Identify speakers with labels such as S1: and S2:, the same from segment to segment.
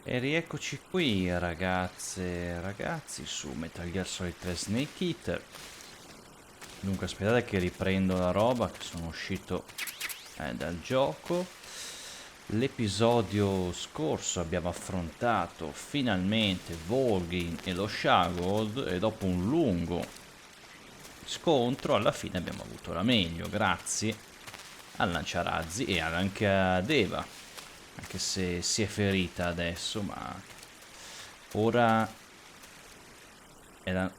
S1: E rieccoci qui ragazze e ragazzi su Metal Gear Solid 3 Snake Eater. Dunque aspettate che riprendo la roba, che sono uscito dal gioco. L'episodio scorso abbiamo affrontato finalmente Volgin e lo Shagold e dopo un lungo scontro alla fine abbiamo avuto la meglio grazie al lanciarazzi e anche ad Eva, anche se si è ferita adesso, ma ora è la...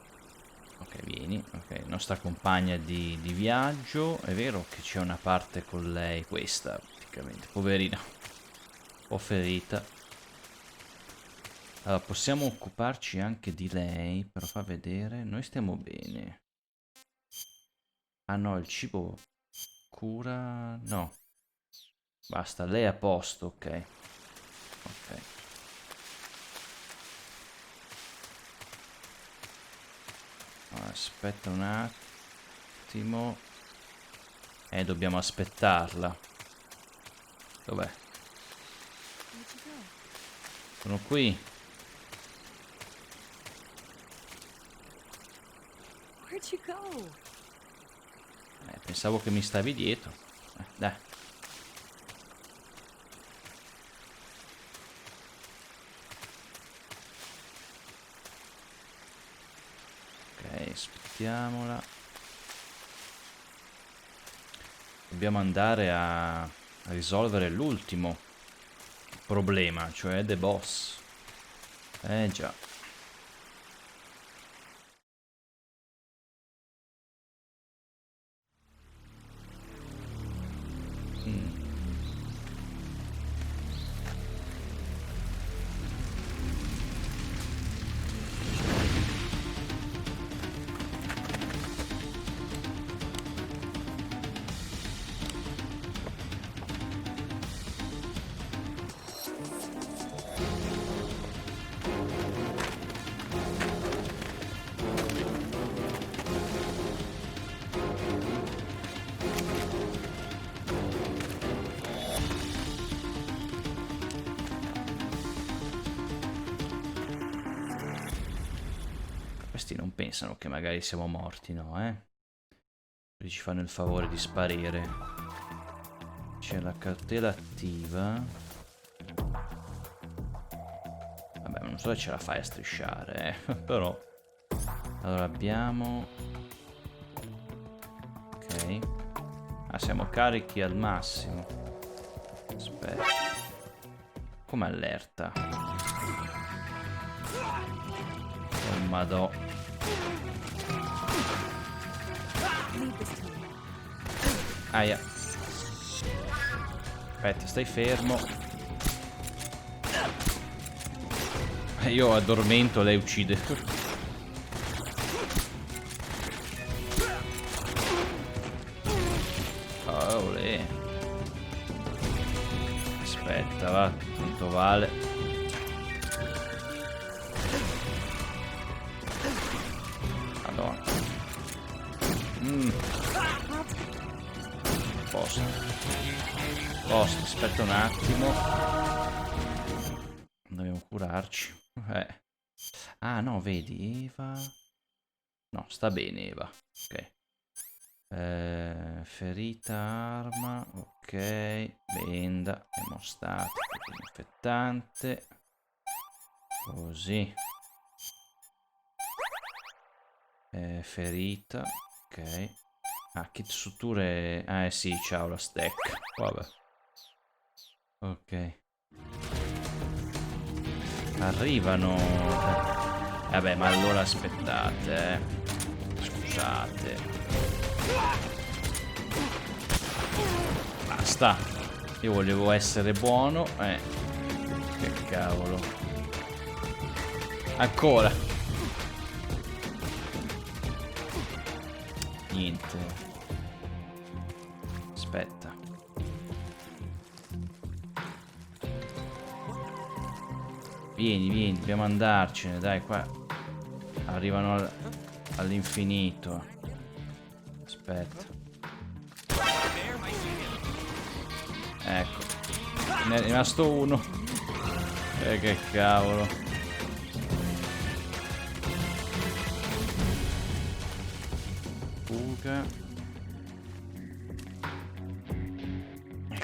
S1: Ok, vieni, ok, nostra compagna di viaggio. È vero che c'è una parte con lei, questa praticamente, poverina, un po' ferita. Allora, possiamo occuparci anche di lei, però fa vedere, noi stiamo bene. Ah no, il cibo cura... no, basta, lei è a posto, ok. Ok. Aspetta un attimo. Dobbiamo aspettarla. Dov'è? Sono qui. Pensavo che mi stavi dietro. Dai. Ok, aspettiamola. Dobbiamo andare a risolvere l'ultimo problema, cioè The Boss. Già. Questi non pensano che magari siamo morti, no, eh? Ci fanno il favore di sparire. C'è la cartella attiva. Vabbè, non so se ce la fai a strisciare, però. Allora abbiamo... ok. Ah, siamo carichi al massimo. Aspetta. Come allerta. Oh madò. Aia. Aspetta, stai fermo. Io addormento, lei uccide. Oh, lei. Aspetta, va, tanto vale. Madonna. Posto. Posto, aspetta un attimo. Dobbiamo curarci. Ah, no, vedi, Eva. No, sta bene, Eva. Ok. Ferita, arma. Ok. Benda. Emostatico. Infettante. Così. Ferita. Ok. Ah, kit suture. Ah, sì, ciao, la stack. Vabbè. Ok. Arrivano. Vabbè, ma allora aspettate, Scusate. Basta. Io volevo essere buono. Che cavolo. Ancora. Niente. Aspetta. Vieni, vieni, dobbiamo andarcene, dai, qua. Arrivano all'infinito. Aspetta. Ecco. Ne è rimasto uno. Che cavolo. Fuga.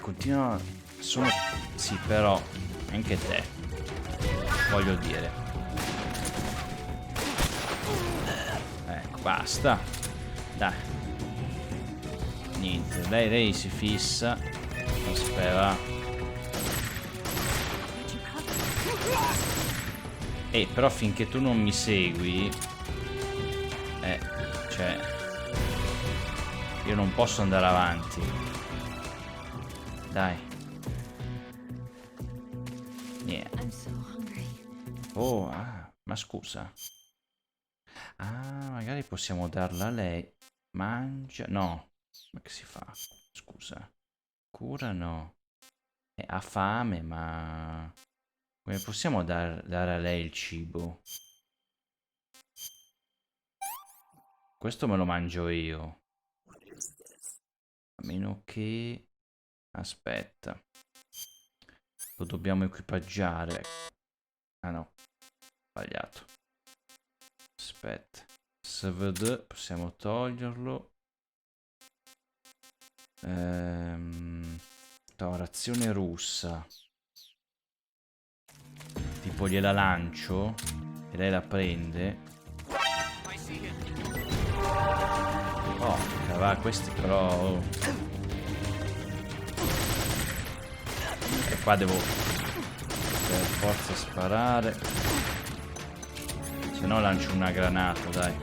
S1: Continua. Sono. Sì, però. Anche te. Voglio dire. Ecco, basta. Dai. Niente. Lei si fissa. Aspetta. Però finché tu non mi segui. Cioè. Io non posso andare avanti. Dai. Niente. Oh, ma scusa. Magari possiamo darla a lei. Mangia. No. Ma che si fa? Scusa. Cura no. Ha fame, ma... Come possiamo dare a lei il cibo? Questo me lo mangio io. A meno che... Aspetta. Lo dobbiamo equipaggiare. Ah no. Sbagliato. Aspetta. SVD. Possiamo toglierlo. Razione russa. Tipo gliela lancio e lei la prende. Oh, va, questi però... E qua devo per forza sparare. Se no lancio una granata, dai.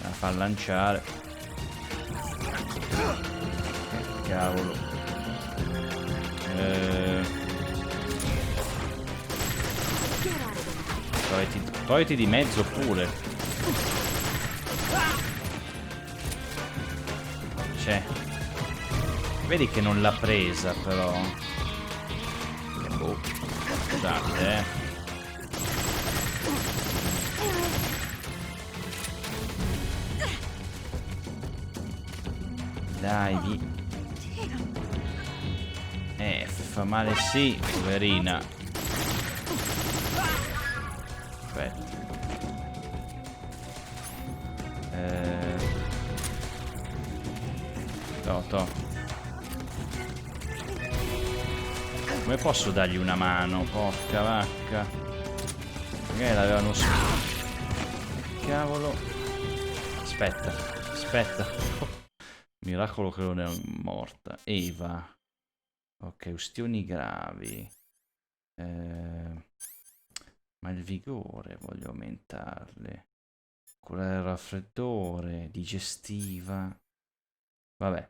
S1: La fa lanciare. Che cavolo. Togliti di mezzo pure. Cioè, vedi che non l'ha presa però. Boh. Scusate, Dai, fa male sì, poverina. Aspetta. Come posso dargli una mano? Porca vacca. Magari l'avevano cavolo. Aspetta. Miracolo che non è morta. Eva. Ok, ustioni gravi. Ma il vigore voglio aumentarle. Quella del raffreddore, digestiva. Vabbè.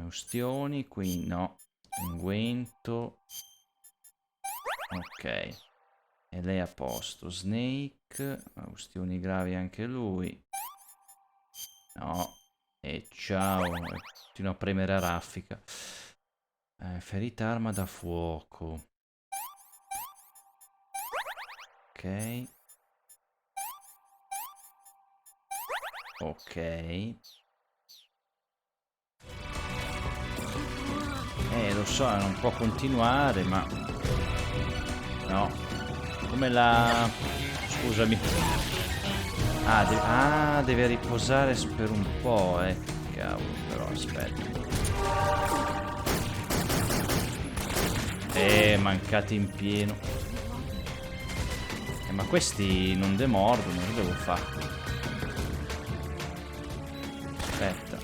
S1: Ustioni, qui no. Unguento. Ok. E lei a posto. Snake. Ustioni gravi anche lui. No. E ciao. Continua a premere a raffica. Ferita arma da fuoco. Ok. Ok. Lo so, non può continuare, ma... No. Come la... Scusami. Deve riposare per un po', Cavolo, però aspetta. Mancati in pieno. Ma questi non demordono, che devo fare? Aspetta.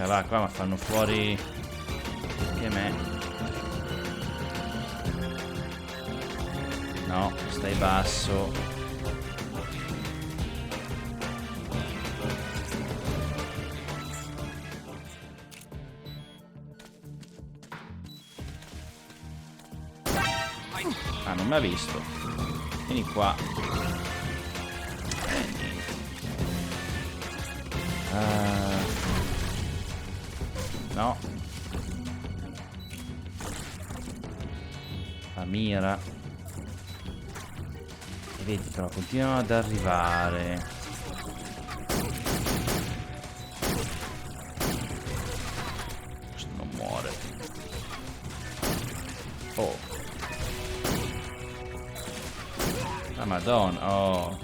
S1: Va, qua mi fanno fuori anche me. No, stai basso. Non mi ha visto. Vieni qua. Niente. No. La mira. E vedi però continuano ad arrivare. La Madonna, oh.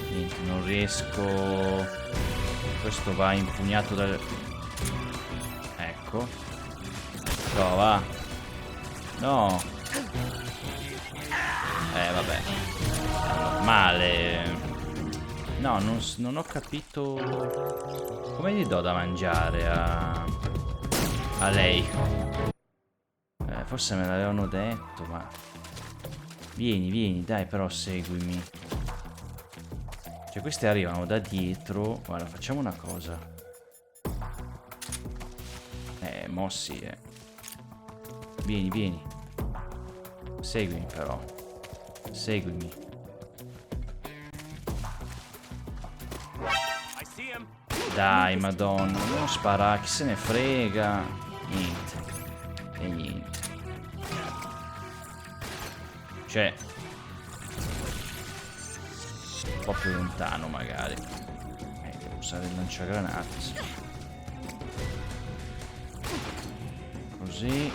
S1: Niente, non riesco. Questo va impugnato dal... Ecco. Prova. No. Vabbè. È normale. No, non ho capito. Come gli do da mangiare a lei? Forse me l'avevano detto, ma... Vieni, dai, però seguimi. Cioè, questi arrivano da dietro. Guarda, facciamo una cosa. Mossi, Vieni. Seguimi, però. Seguimi. Dai, madonna, non spara, chi se ne frega. Niente. E niente. Cioè, un po' più lontano magari. Devo usare il lanciagranate. Sì. Così.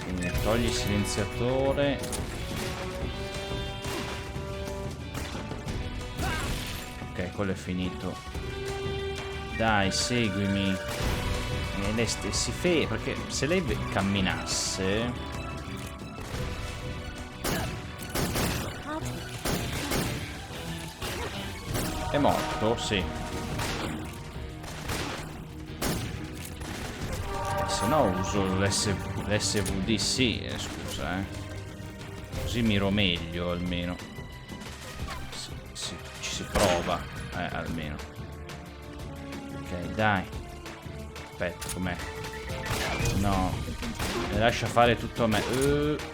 S1: Quindi togli il silenziatore. Ok, quello è finito. Dai, seguimi. E lei si perché se lei camminasse... È morto? Sì. Se no uso l'SVD, sì, scusa, Così miro meglio, almeno. Ci si prova, almeno. Ok, dai. Aspetta, com'è? No. Mi lascia fare tutto a me.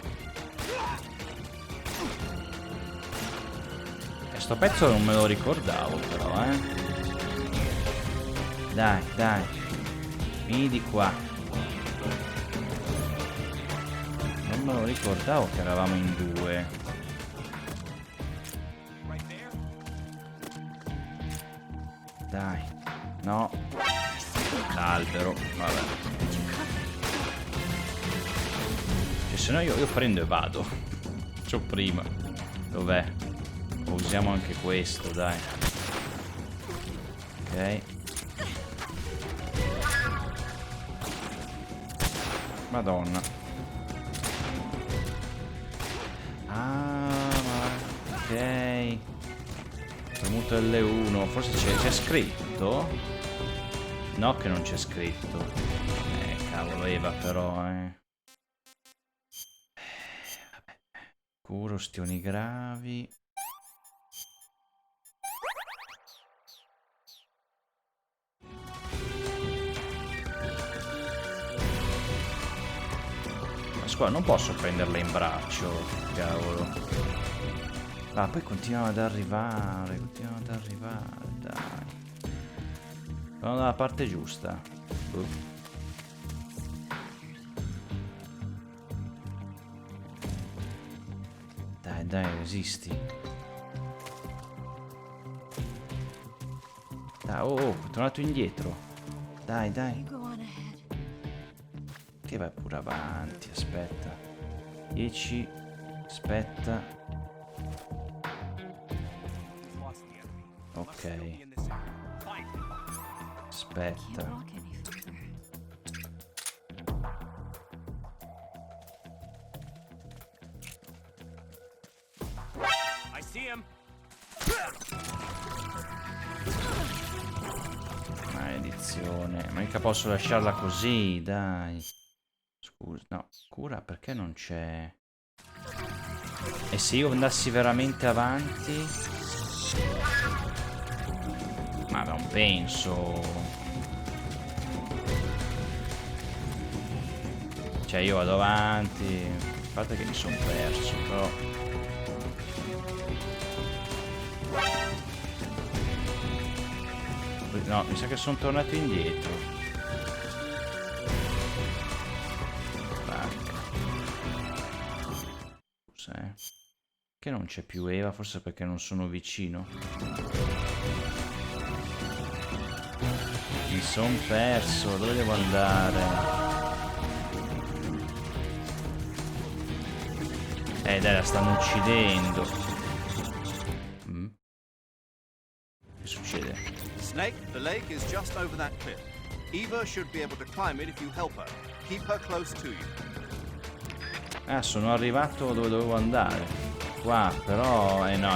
S1: Sto pezzo non me lo ricordavo, però, Dai. Vieni di qua. Non me lo ricordavo che eravamo in due. Dai. No. L'albero. Vabbè. Cioè, se no io prendo e vado. C'ho prima. Dov'è? Usiamo anche questo, dai. Ok. Madonna. Ok. Premuto L1. Forse c'è scritto? No, che non c'è scritto. Cavolo, Eva, però, Vabbè. Curo ustioni gravi. Scusa, non posso prenderla in braccio, cavolo. Poi continuano ad arrivare, dai. Sono dalla parte giusta. Dai, resisti. Dai, è tornato indietro. Dai. Che vai pure avanti, aspetta. 10, aspetta. Ok. Aspetta. Maledizione. Ma mica posso lasciarla così, dai. Scusa, no, cura perché non c'è? E se io andassi veramente avanti? Ma non penso. Cioè io vado avanti. A parte che mi sono perso, però. No, mi sa che sono tornato indietro. Che non c'è più Eva, forse perché non sono vicino. Mi son perso, dove devo andare? Dai, la stanno uccidendo. Che succede?
S2: Snake, the lake is just over that cliff. Eva should be able to climb it if you help her. Keep her close to you.
S1: Ah, sono arrivato dove dovevo andare. Qua, però... no,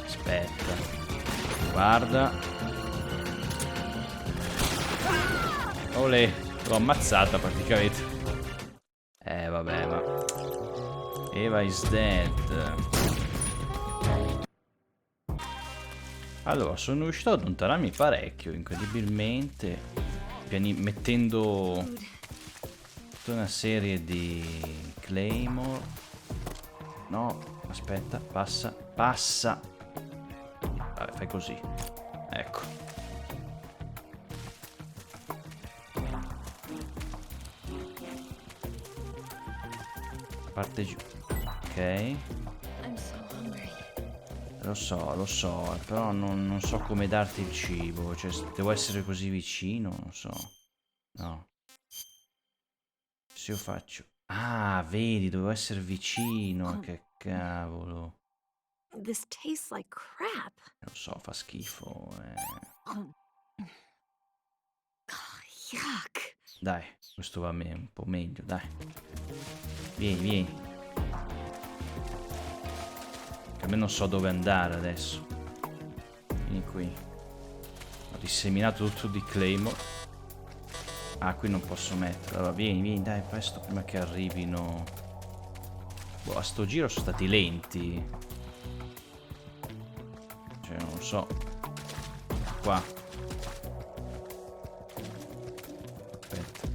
S1: Aspetta. Guarda. Olè, l'ho ammazzata praticamente. Vabbè, ma... Eva is dead. Allora, sono riuscito ad allontanarmi parecchio, incredibilmente, mettendo tutta una serie di claymore. No, aspetta, passa. Vabbè, fai così. Ecco. Parte giù. Ok. Lo so, però non so come darti il cibo, cioè devo essere così vicino, non so. No. Se io faccio... Ah, vedi, dovevo essere vicino, che cavolo.
S3: This tastes like crap.
S1: Lo so, fa schifo.
S3: Yuck.
S1: Dai, questo va un po' meglio, dai. Vieni. Che almeno so dove andare adesso. Vieni qui. Ho disseminato tutto di claymore. Ah, qui non posso metterlo. Allora, vieni, dai, presto, prima che arrivino. Boh, a sto giro sono stati lenti. Cioè, non lo so. Qua. Aspetta.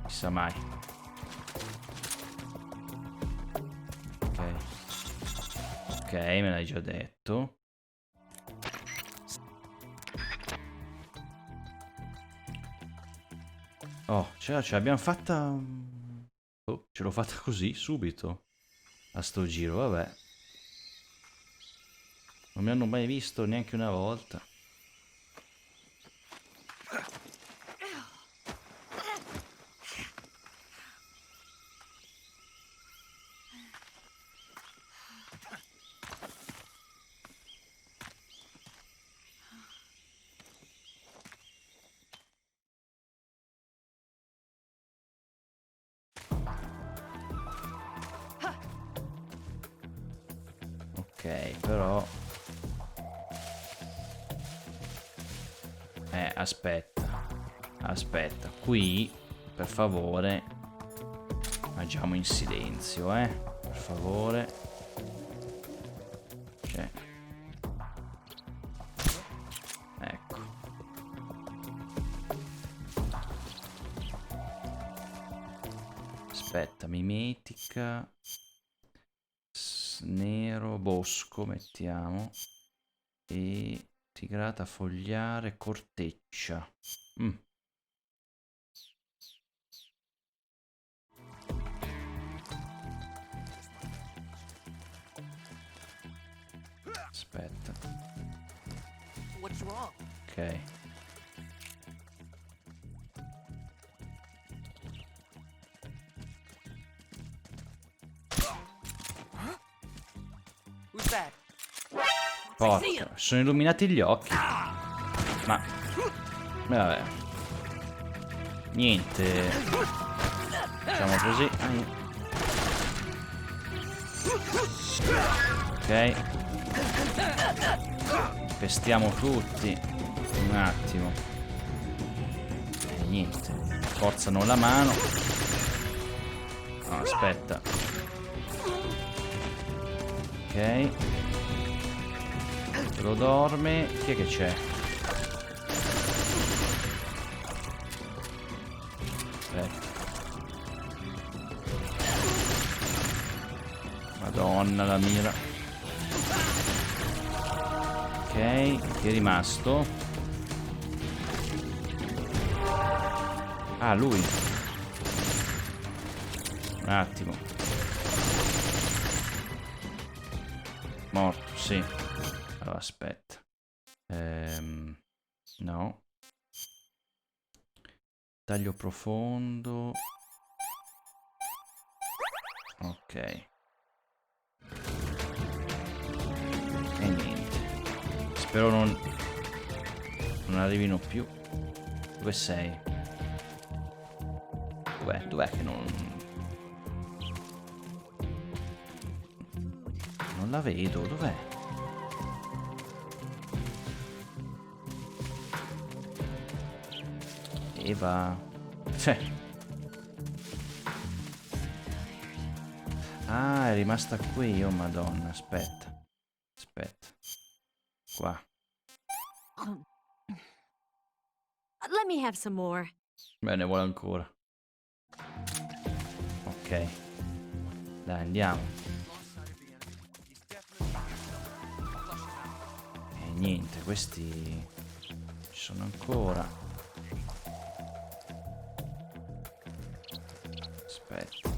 S1: Chissà mai. Ok, me l'hai già detto. Oh, ce l'abbiamo fatta... Oh, ce l'ho fatta così, subito. A sto giro, vabbè. Non mi hanno mai visto neanche una volta. Ok, però... Aspetta. Qui, per favore, agiamo in silenzio, per favore. Cioè... Ecco. Aspetta, mimetica... Nero, bosco, mettiamo. E tigrata, fogliare, corteccia. Aspetta. Ok. Porca, sono illuminati gli occhi. Ma... Vabbè. Niente. Facciamo così. Ok. Pestiamo tutti. Un attimo. Niente. Forzano la mano. No, aspetta. Ok. Lo dorme. Chi è che c'è? Aspetta. Madonna la mira. Ok, chi è rimasto? Ah, lui. Un attimo. Morto, sì. Allora, aspetta. No. Taglio profondo. Ok. E niente. Spero non arrivino più. Dove sei? Dov'è che non la vedo? Dov'è? Eva. Cioè. Ah, è rimasta qui, oh madonna, aspetta. Aspetta. Qua.
S3: Let me have some more.
S1: Beh, ne vuole ancora. Ok. Dai, andiamo. E niente, questi ci sono ancora. Aspetta.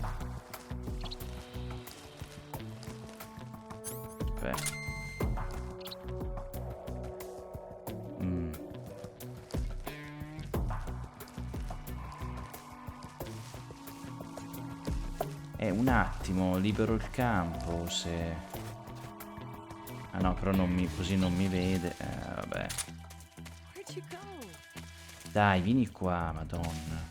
S1: Aspetta. Un attimo, libero il campo, se... Ah no, però così non mi vede. Vabbè.
S3: Where'd you go?
S1: Dai, vieni qua, madonna.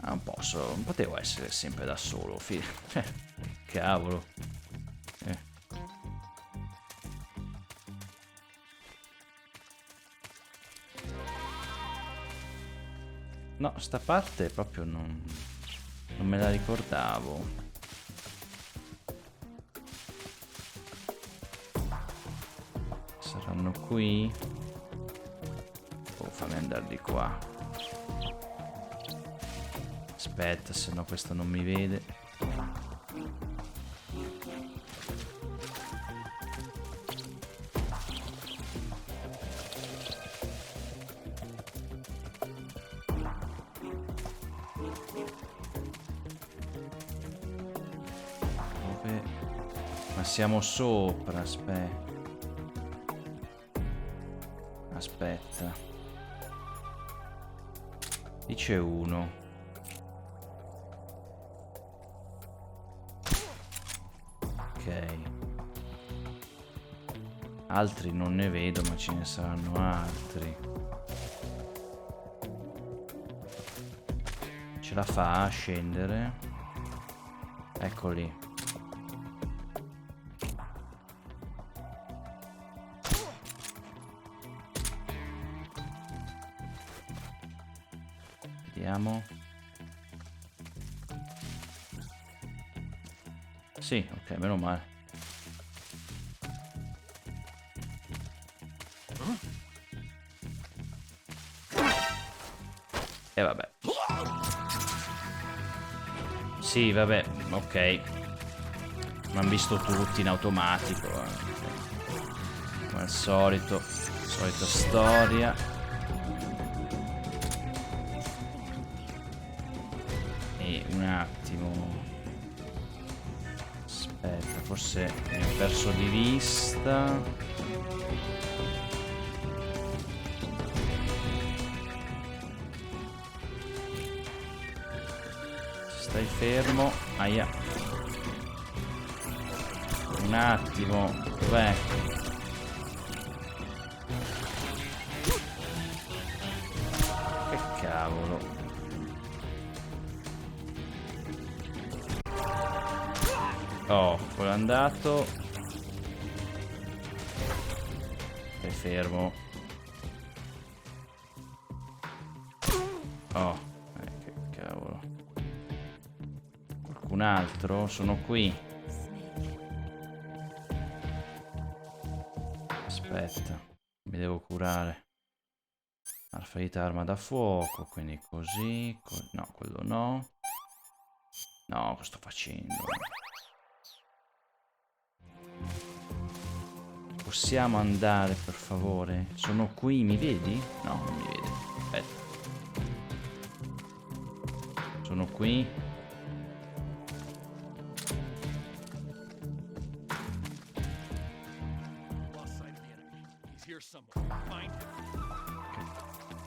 S1: Ah, non posso, non potevo essere sempre da solo, cavolo. No, sta parte proprio non me la ricordavo. Saranno qui? Oh, fammi andare di qua. Aspetta, se no questo non mi vede. Ma siamo sopra, aspetta. Dice uno. Ok. Altri non ne vedo, ma ce ne saranno altri. Ce la fa a scendere? Eccoli. Vediamo. Sì, ok, meno male. E vabbè. Sì, vabbè, ok. Mi hanno visto tutti in automatico. Come al solito. Solita storia. E un attimo. Aspetta, forse mi ho perso di vista. Stai fermo. Aia. Un attimo. Dov'è? Che cavolo. Oh, quello è andato. Stai fermo. Oh, che cavolo. Qualcun altro? Sono qui. Aspetta, mi devo curare. Ferita arma da fuoco, quindi così. No, quello no. No, cosa sto facendo? Possiamo andare, per favore? Sono qui, mi vedi? No, non mi vede. Aspetta. Sono qui.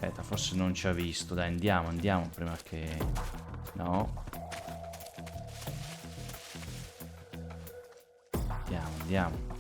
S1: Aspetta, forse non ci ha visto. Dai, andiamo prima che... No. Andiamo.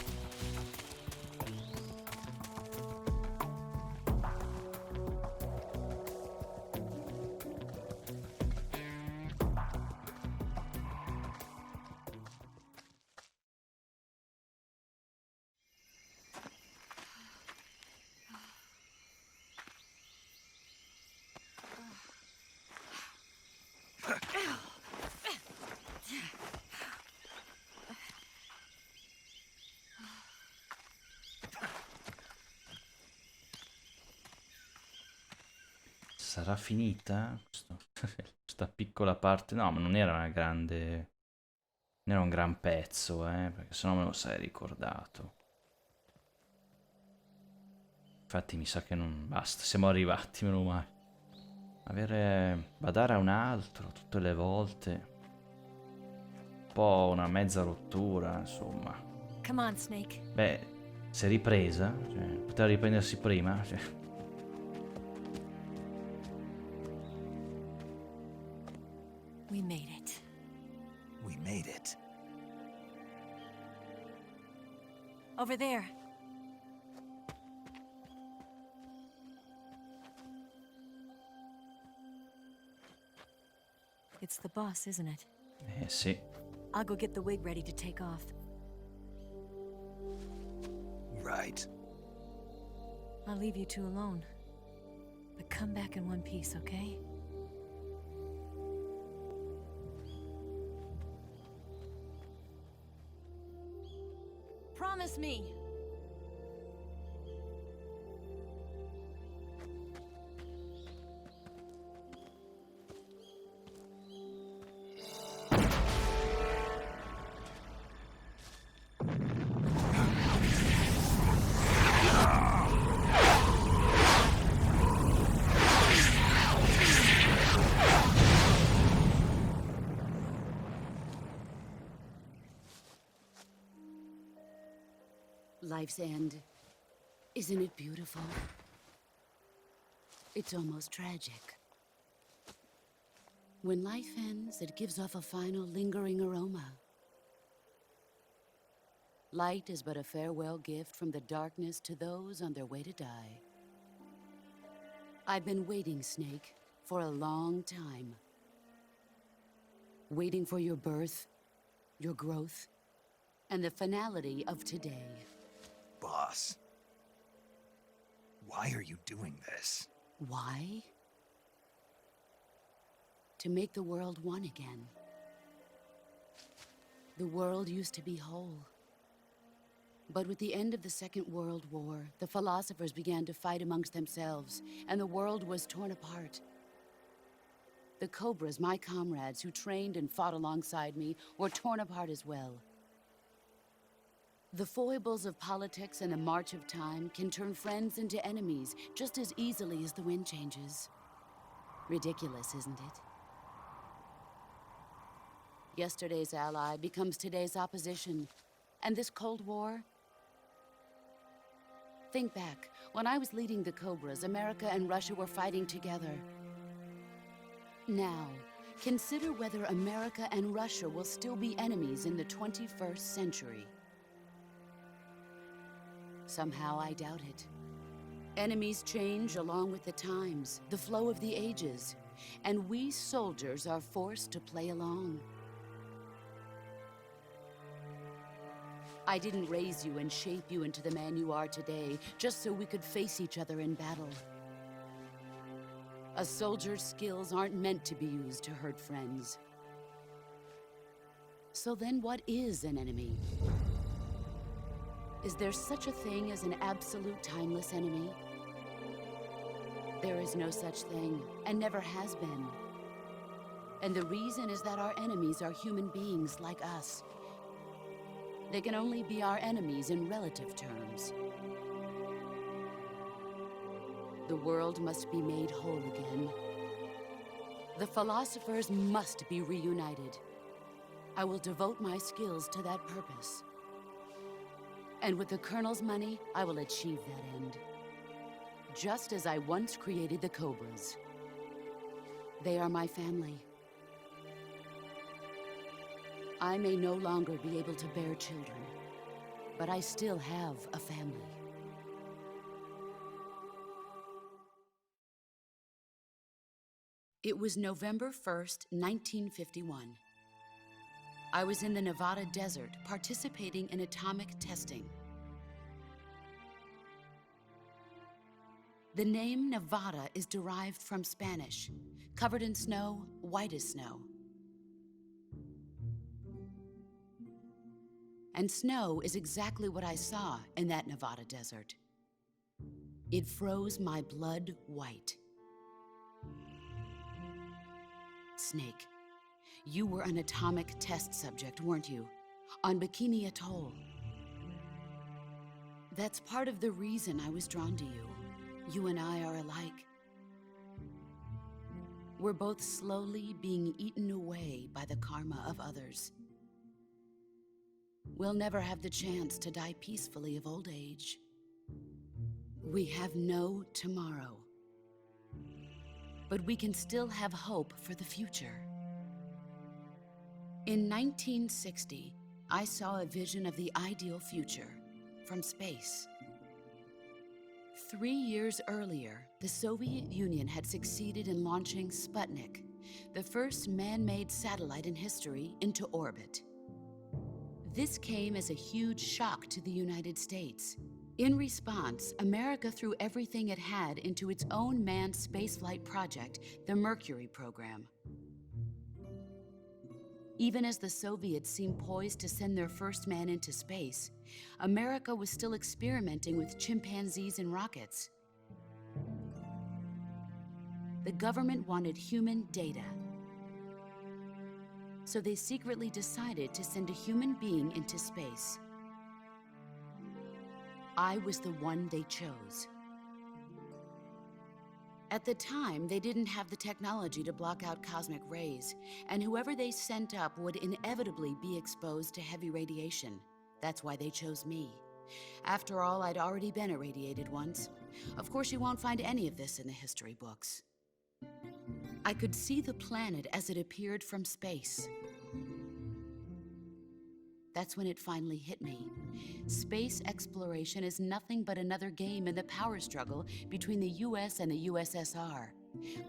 S1: Sarà finita? Questa piccola parte? No, ma non era una grande... Non era un gran pezzo, perché sennò me lo sarei ricordato. Infatti mi sa che non basta, siamo arrivati, meno male. Badare a un altro tutte le volte. Un po' una mezza rottura, insomma.
S3: Come on, Snake.
S1: Beh, si è ripresa, cioè, poteva riprendersi prima, cioè.
S3: We made it.
S4: We made it.
S3: Over there. It's the boss, isn't it?
S1: Sì.
S3: I'll go get the wig ready to take off.
S4: Right.
S3: I'll leave you two alone. But come back in one piece, okay? Promise me!
S5: Life's end. Isn't it beautiful? It's almost tragic. When life ends, it gives off a final lingering aroma. Light is but a farewell gift from the darkness to those on their way to die. I've been waiting, Snake, for a long time. Waiting for your birth, your growth, and the finality of today.
S4: Boss. Why are you doing this?
S5: Why? To make the world one again. The world used to be whole. But with the end of the Second World War, the philosophers began to fight amongst themselves, and the world was torn apart. The Cobras, my comrades who trained and fought alongside me, were torn apart as well. The foibles of politics and the march of time can turn friends into enemies just as easily as the wind changes. Ridiculous, isn't it? Yesterday's ally becomes today's opposition. And this Cold War? Think back. When I was leading the Cobras, America and Russia were fighting together. Now, consider whether America and Russia will still be enemies in the 21st century. Somehow I doubt it. Enemies change along with the times, the flow of the ages, and we soldiers are forced to play along. I didn't raise you and shape you into the man you are today just so we could face each other in battle. A soldier's skills aren't meant to be used to hurt friends. So then what is an enemy? Is there such a thing as an absolute timeless enemy? There is no such thing, and never has been. And the reason is that our enemies are human beings like us. They can only be our enemies in relative terms. The world must be made whole again. The philosophers must be reunited. I will devote my skills to that purpose. And with the Colonel's money, I will achieve that end. just as I once created the Cobras. They are my family. I may no longer be able to bear children, but I still have a family. It was November 1st, 1951. I was in the Nevada desert participating in atomic testing. The name Nevada is derived from Spanish, covered in snow, white as snow. And snow is exactly what I saw in that Nevada desert. It froze my blood white. Snake, you were an atomic test subject, weren't you? On Bikini Atoll. That's part of the reason I was drawn to you. You and I are alike. We're both slowly being eaten away by the karma of others. We'll never have the chance to die peacefully of old age. We have no tomorrow. But we can still have hope for the future. In 1960, I saw a vision of the ideal future from space. 3 years earlier, the Soviet Union had succeeded in launching Sputnik, the first man-made satellite in history, into orbit. This came as a huge shock to the United States. In response, America threw everything it had into its own manned spaceflight project, the Mercury program. Even as the Soviets seemed poised to send their first man into space, America was still experimenting with chimpanzees and rockets. The government wanted human data. So they secretly decided to send a human being into space. I was the one they chose. At the time, they didn't have the technology to block out cosmic rays, and whoever they sent up would inevitably be exposed to heavy radiation. That's why they chose me. After all, I'd already been irradiated once. Of course, you won't find any of this in the history books. I could see the planet as it appeared from space. That's when it finally hit me. Space exploration is nothing but another game in the power struggle between the US and the USSR.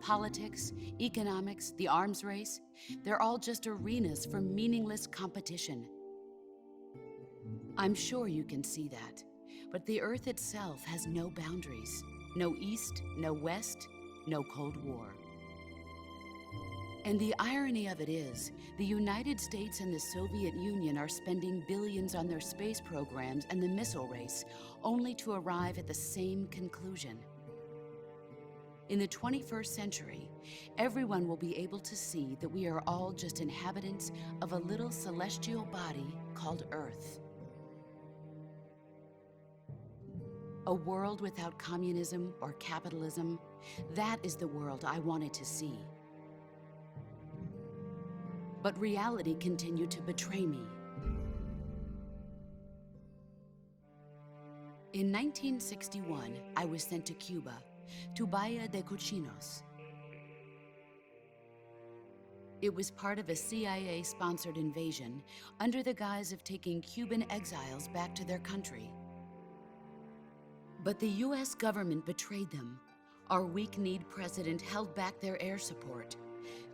S5: Politics, economics, the arms race, they're all just arenas for meaningless competition. I'm sure you can see that, but the Earth itself has no boundaries. No East, no West, no Cold War. And the irony of it is, the United States and the Soviet Union are spending billions on their space programs and the missile race, only to arrive at the same conclusion. In the 21st century, everyone will be able to see that we are all just inhabitants of a little celestial body called Earth. A world without communism or capitalism, that is the world I wanted to see. But reality continued to betray me. In 1961, I was sent to Cuba, to Bahia de Cochinos. It was part of a CIA-sponsored invasion under the guise of taking Cuban exiles back to their country. But the US government betrayed them. Our weak-kneed president held back their air support.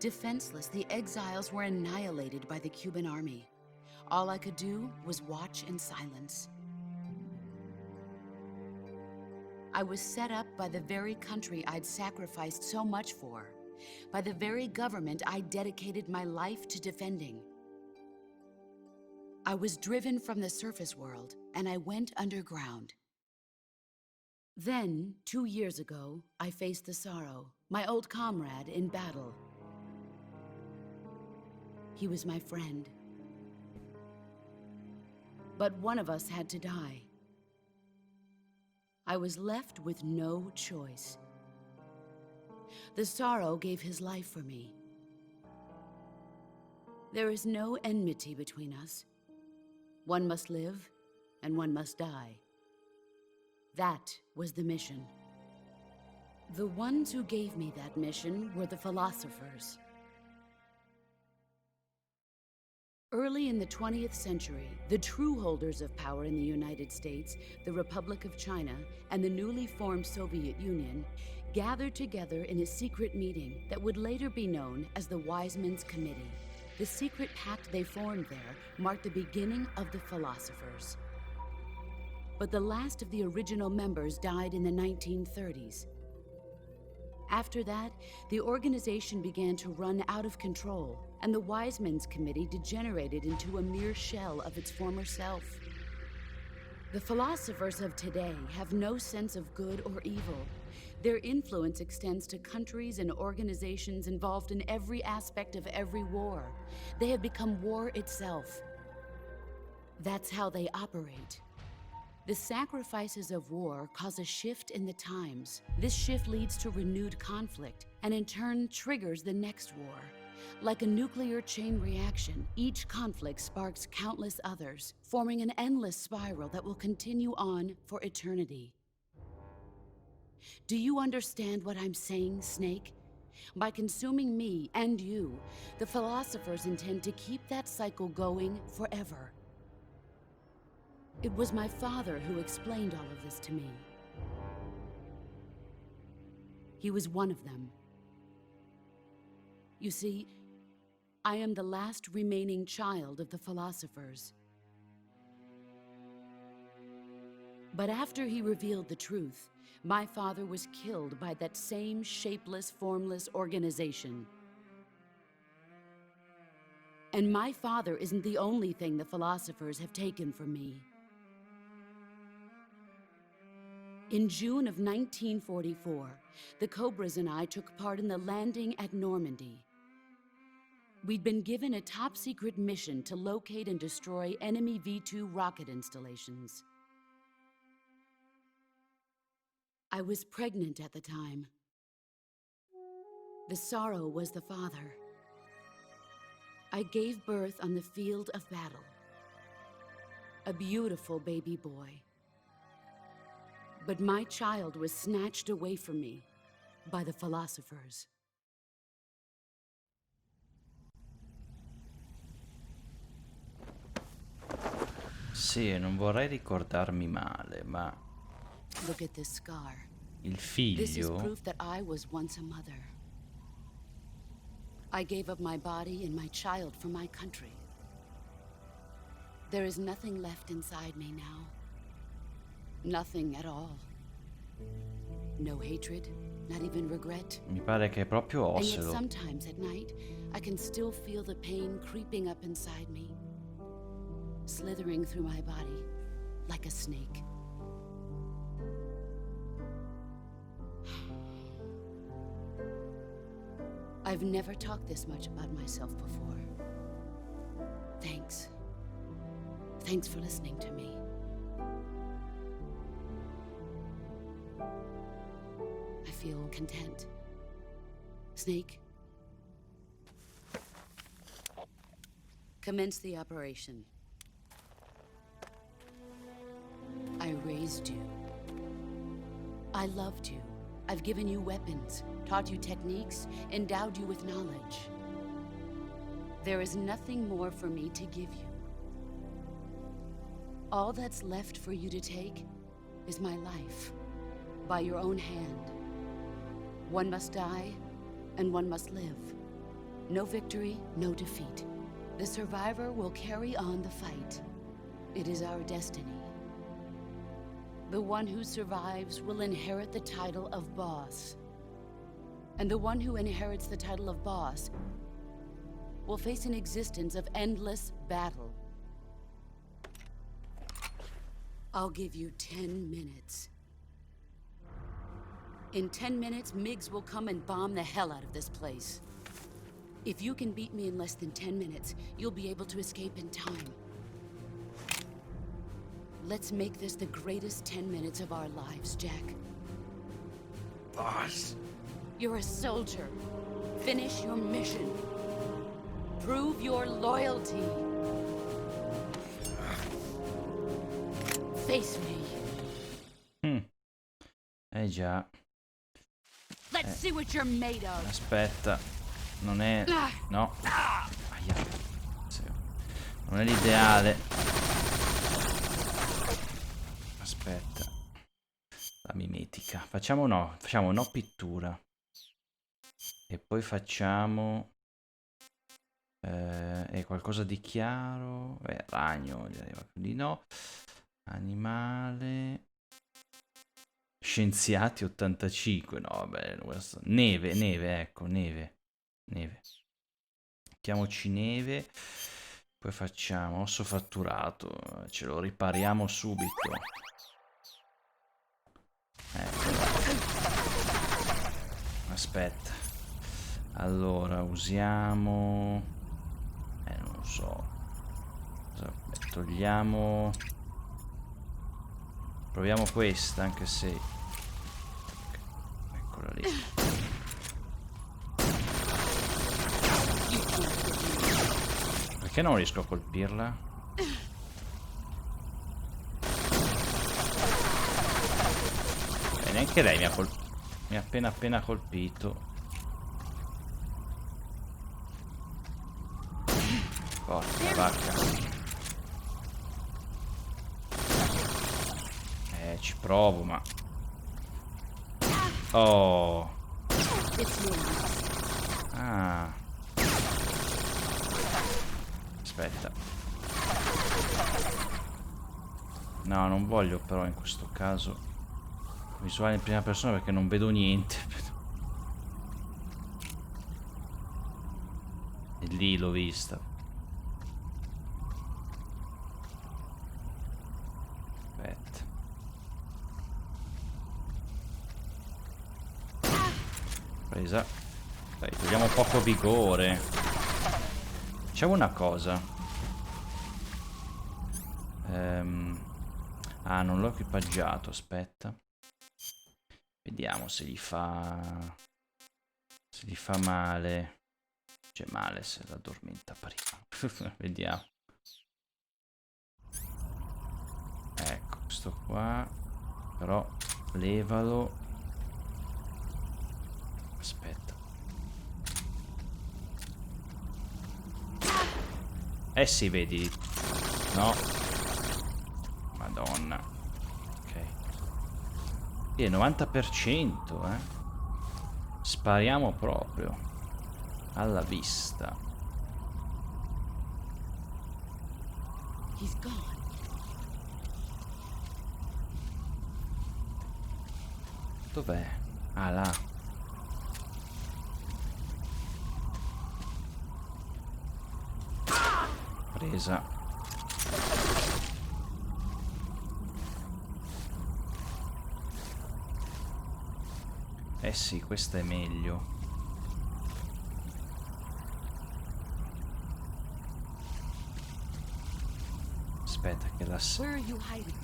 S5: Defenseless, the exiles were annihilated by the Cuban army. All I could do was watch in silence. I was set up by the very country I'd sacrificed so much for, by the very government I dedicated my life to defending. I was driven from the surface world, and I went underground. Then, 2 years ago, I faced the Sorrow, my old comrade in battle. He was my friend. But one of us had to die. I was left with no choice. The Sorrow gave his life for me. There is no enmity between us. One must live, and one must die. That was the mission. The ones who gave me that mission were the philosophers. Early in the 20th century, the true holders of power in the United States, the Republic of China, and the newly formed Soviet Union gathered together in a secret meeting that would later be known as the Wise Men's Committee. The secret pact they formed there marked the beginning of the philosophers. But the last of the original members died in the 1930s. After that, the organization began to run out of control, and the Wise Men's Committee degenerated into a mere shell of its former self. The philosophers of today have no sense of good or evil. Their influence extends to countries and organizations involved in every aspect of every war. They have become war itself. That's how they operate. The sacrifices of war cause a shift in the times. This shift leads to renewed conflict, and in turn triggers the next war. Like a nuclear chain reaction, each conflict sparks countless others, forming an endless spiral that will continue on for eternity. Do you understand what I'm saying, Snake? By consuming me and you, the philosophers intend to keep that cycle going forever. It was my father who explained all of this to me. He was one of them. You see, I am the last remaining child of the philosophers. But after he revealed the truth, my father was killed by that same shapeless, formless organization. And my father isn't the only thing the philosophers have taken from me. In June of 1944, the Cobras and I took part in the landing at Normandy. We'd been given a top-secret mission to locate and destroy enemy V-2 rocket installations. I was pregnant at the time. The sorrow was the father. I gave birth on the field of battle. A beautiful baby boy. But my child was snatched away from me by the philosophers.
S1: Sì, non vorrei ricordarmi male, ma
S5: Look at this scar.
S1: il
S5: This is
S1: figlio
S5: proof that I was once a mother. I gave up my body and my child for my country. There is nothing left inside me now. Nothing at all. No hatred, not even regret.
S1: mi pare che è proprio
S5: And yet
S1: osselo.
S5: sometimes at night, I can still feel the pain creeping up inside me, slithering through my body like a snake. I've never talked this much about myself before. Thanks. Thanks for listening to me. I feel content. Snake, commence the operation. I raised you. I loved you. I've given you weapons, taught you techniques, endowed you with knowledge. There is nothing more for me to give you. All that's left for you to take is my life, by your own hand. One must die, and one must live. No victory, no defeat. The survivor will carry on the fight. It is our destiny. The one who survives will inherit the title of boss. And the one who inherits the title of boss will face an existence of endless battle. I'll give you 10 minutes. In 10 minutes, MiGs will come and bomb the hell out of this place. If you can beat me in less than 10 minutes, you'll be able to escape in time. Let's make this the greatest 10 minutes of our lives, Jack.
S4: Boss.
S5: You're a soldier. Finish your mission. Prove your loyalty. Face me.
S1: Eh già.
S5: Let's see what you're made of.
S1: Aspetta. Non è... No. Aia. Sì. Non è l'ideale. Aspetta. La mimetica. Facciamo no pittura. E poi facciamo... qualcosa di chiaro. Ragno, direi di no. Animale. Scienziati 85. No, vabbè. Neve, ecco, neve. Mettiamoci neve. Poi facciamo osso fratturato. Ce lo ripariamo subito. Ecco. Aspetta. Allora, usiamo... non lo so. Togliamo... Proviamo questa, anche se... Eccola lì. Perché non riesco a colpirla? Neanche lei mi ha appena colpito. Porca vacca. Ci provo, ma... Oh. Ah. Aspetta. No, non voglio però in questo caso visuale in prima persona perché non vedo niente. E lì l'ho vista. Aspetta. Presa. Dai, togliamo poco vigore. Facciamo una cosa. Ah, non l'ho equipaggiato, aspetta. Vediamo se gli fa... Se gli fa male. Cioè male se l'addormenta prima. Vediamo. Ecco, questo qua. Però levalo. Aspetta. Sì, vedi. No. Madonna. Ok. E 90%, Spariamo proprio. Alla vista.
S5: He's gone.
S1: Dov'è? Ah, là. Presa. Sì, questa è meglio. Aspetta che la...
S5: Where are you hiding?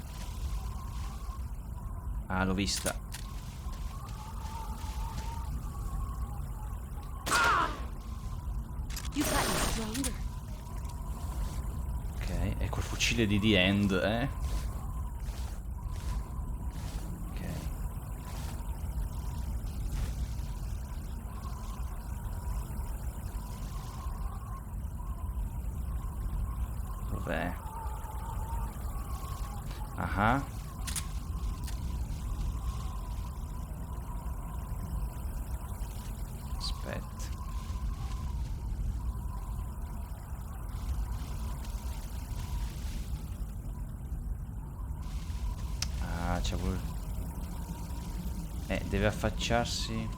S1: Ah, l'ho vista.
S5: You've gotten stronger.
S1: Ok, e col fucile di The End, Ok. Dov'è? Ah. Aspetta. Ah, c'è deve affacciarsi.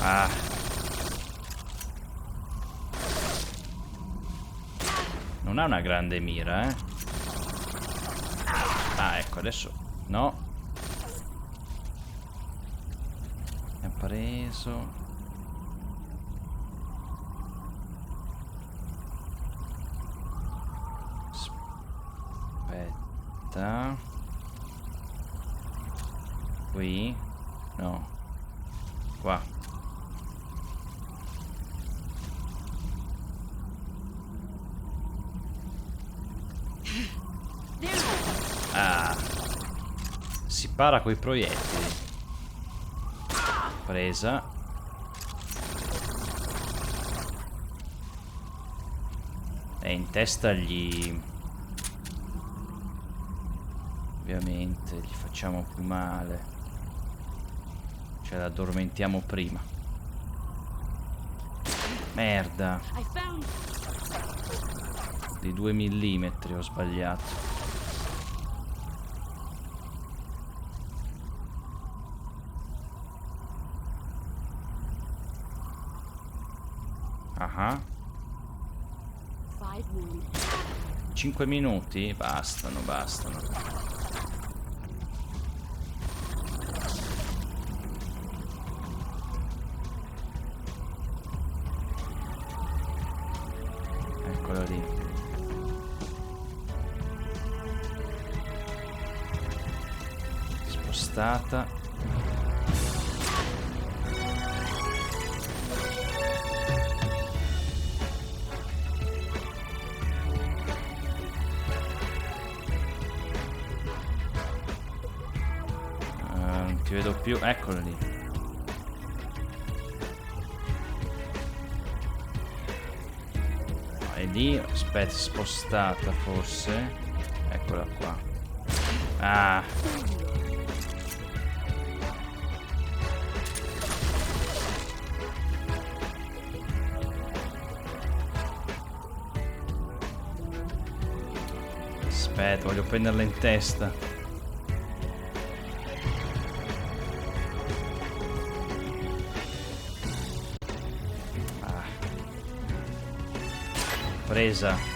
S1: Ah. Non ha una grande mira, Ah, ecco, adesso... No. Mi ha preso... Aspetta. Qui? No. Qua. Spara coi proiettili. Presa. E in testa gli... Ovviamente gli facciamo più male. Ce l'addormentiamo prima. Merda. Di 2 millimetri ho sbagliato. Ah. 5 minuti? Bastano, bastano. Eccola lì. Spostata. Non ti vedo più. Eccola lì. E lì, aspetta, spostata forse. Eccola qua. Ah. Aspetta, voglio prenderla in testa. Ah. Presa.